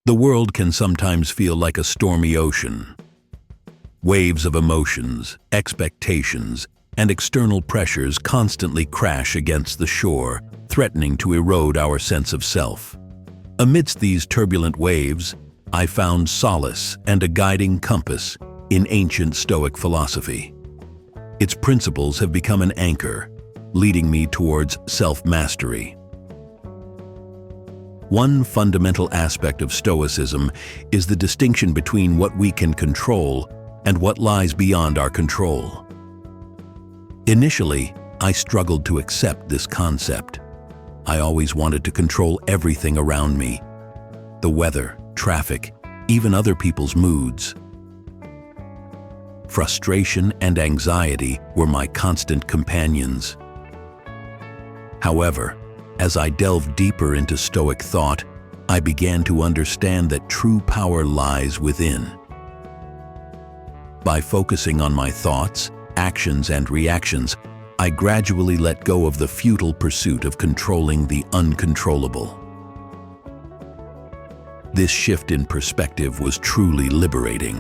The world can sometimes feel like a stormy ocean. Waves of emotions, expectations, and external pressures constantly crash against the shore, threatening to erode our sense of self. Amidst these turbulent waves, I found solace and a guiding compass in ancient Stoic philosophy. Its principles have become an anchor, leading me towards self-mastery. One fundamental aspect of Stoicism is the distinction between what we can control and what lies beyond our control. Initially, I struggled to accept this concept. I always wanted to control everything around me: the weather, traffic, even other people's moods. Frustration and anxiety were my constant companions. However, as I delved deeper into Stoic thought, I began to understand that true power lies within. By focusing on my thoughts, actions, and reactions, I gradually let go of the futile pursuit of controlling the uncontrollable. This shift in perspective was truly liberating.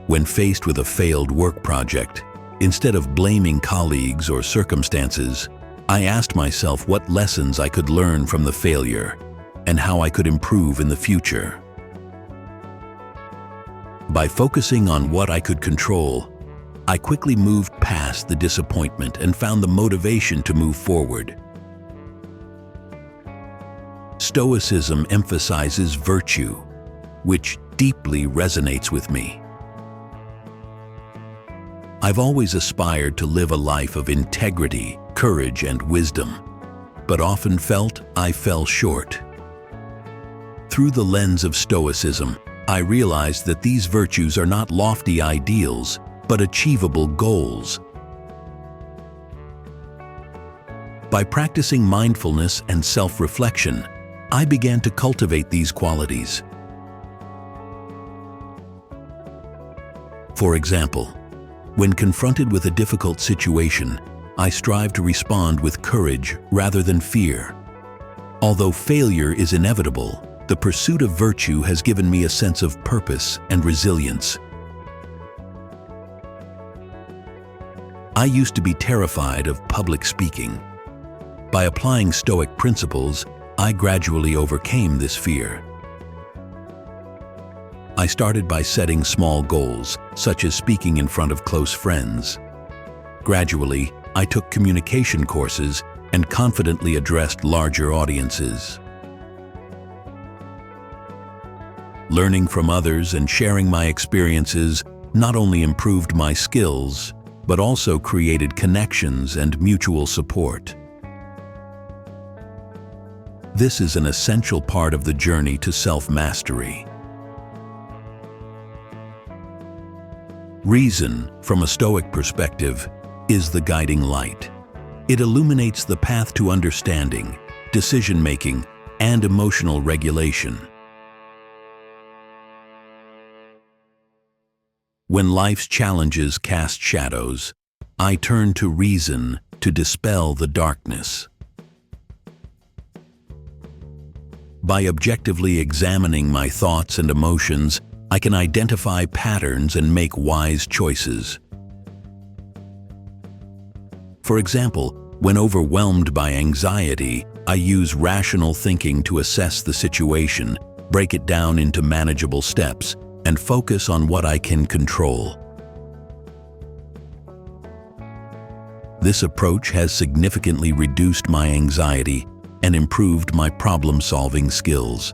When faced with a failed work project, instead of blaming colleagues or circumstances, I asked myself what lessons I could learn from the failure and how I could improve in the future. By focusing on what I could control, I quickly moved past the disappointment and found the motivation to move forward. Stoicism emphasizes virtue, which deeply resonates with me. I've always aspired to live a life of integrity, courage, and wisdom, but often felt I fell short. Through the lens of Stoicism, I realized that these virtues are not lofty ideals, but achievable goals. By practicing mindfulness and self-reflection, I began to cultivate these qualities. For example, when confronted with a difficult situation, I strive to respond with courage rather than fear. Although failure is inevitable, the pursuit of virtue has given me a sense of purpose and resilience. I used to be terrified of public speaking. By applying Stoic principles, I gradually overcame this fear. I started by setting small goals, such as speaking in front of close friends. Gradually, I took communication courses and confidently addressed larger audiences. Learning from others and sharing my experiences not only improved my skills, but also created connections and mutual support. This is an essential part of the journey to self-mastery. Reason, from a Stoic perspective, is the guiding light. It illuminates the path to understanding, decision-making, and emotional regulation. When life's challenges cast shadows, I turn to reason to dispel the darkness. By objectively examining my thoughts and emotions, I can identify patterns and make wise choices. For example, when overwhelmed by anxiety, I use rational thinking to assess the situation, break it down into manageable steps, and focus on what I can control. This approach has significantly reduced my anxiety and improved my problem-solving skills.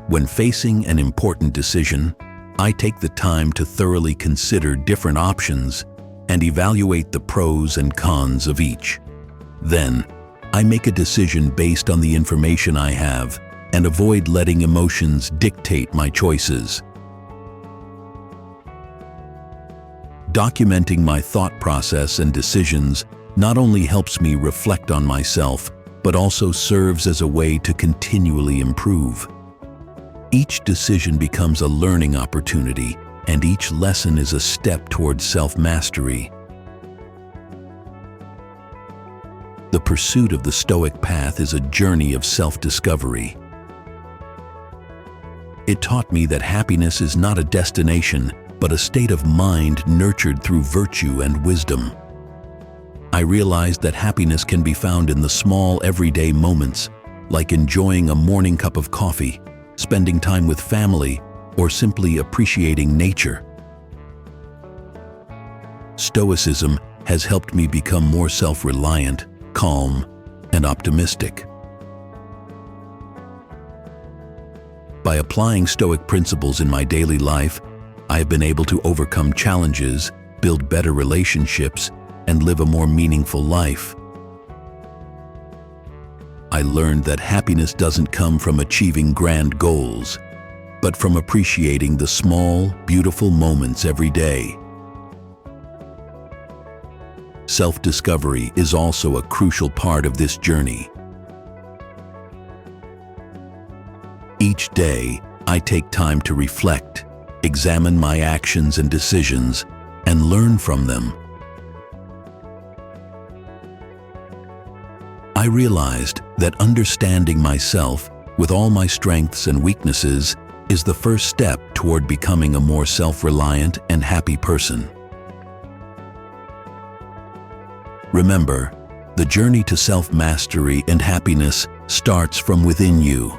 When facing an important decision, I take the time to thoroughly consider different options and evaluate the pros and cons of each. Then, I make a decision based on the information I have and avoid letting emotions dictate my choices. Documenting my thought process and decisions not only helps me reflect on myself, but also serves as a way to continually improve. Each decision becomes a learning opportunity, and each lesson is a step towards self-mastery. The pursuit of the Stoic path is a journey of self-discovery. It taught me that happiness is not a destination, but a state of mind nurtured through virtue and wisdom. I realized that happiness can be found in the small, everyday moments, like enjoying a morning cup of coffee, spending time with family, or simply appreciating nature. Stoicism has helped me become more self-reliant, calm, and optimistic. By applying Stoic principles in my daily life, I have been able to overcome challenges, build better relationships, and live a more meaningful life. I learned that happiness doesn't come from achieving grand goals, but from appreciating the small, beautiful moments every day. Self-discovery is also a crucial part of this journey. Each day, I take time to reflect, examine my actions and decisions, and learn from them. I realized that understanding myself, with all my strengths and weaknesses, is the first step toward becoming a more self-reliant and happy person. Remember, the journey to self-mastery and happiness starts from within you.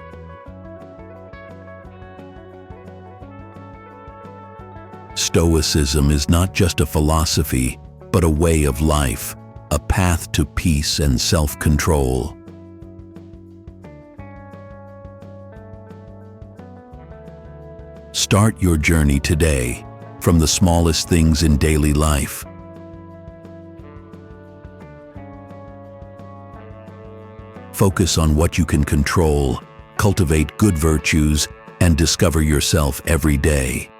Stoicism is not just a philosophy, but a way of life, a path to peace and self-control. Start your journey today, from the smallest things in daily life. Focus on what you can control, cultivate good virtues, and discover yourself every day.